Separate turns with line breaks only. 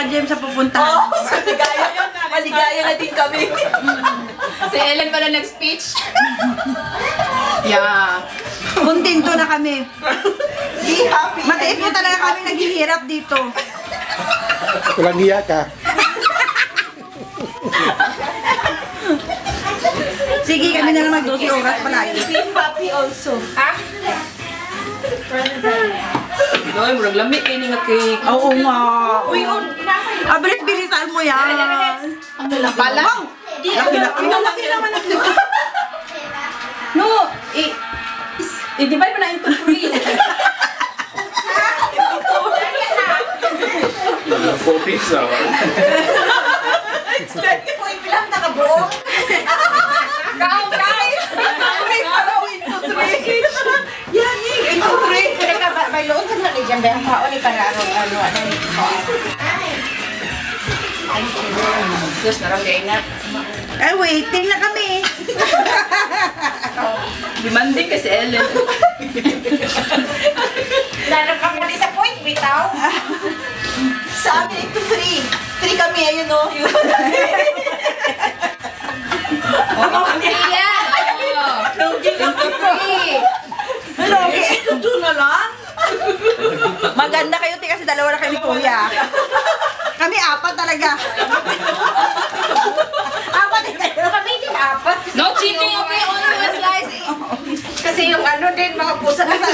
James sa pupuntahan.
Oo, maligaya na din kami.
Si Ellen pala nag-speech. Yeah.
Kontento na kami.
Be happy.
Matiis mo talaga kami naghihirap dito.
Walang hiya ka.
Sige, kami na lang mag-12 oras palagi.
Be happy also.
Ha? Noy, murag lamig kayo nga cake.
Oo nga.
Uy,
Bilis-bilisan mo yan.
Ano lang pala?
Laki-laki.
Malaki naman ang
No, i-divide mo na into 3.
4 pizza.
Uy, bilang nakabuo.
Count, guys!
Uy, parang into 3. Yan, into 3.
Kaya ka, may loon sa mga dyan, dahil kaon ni para ano.
Diyos, naramdain na.
Ay, waiting na kami.
Demanding kasi Ellen.
Lalo ka mo sa point, bitaw.
Sa amin, into 3. 3 kami, ayun o.
Iyan!
Ito na lang.
Maganda kayo, kasi dalawa na kami kuya. Kami apat talaga. Apat din kayo.
Kami din apat.
No cheating, okay? Only one slice.
Kasi yung ano din, mga pusa na sa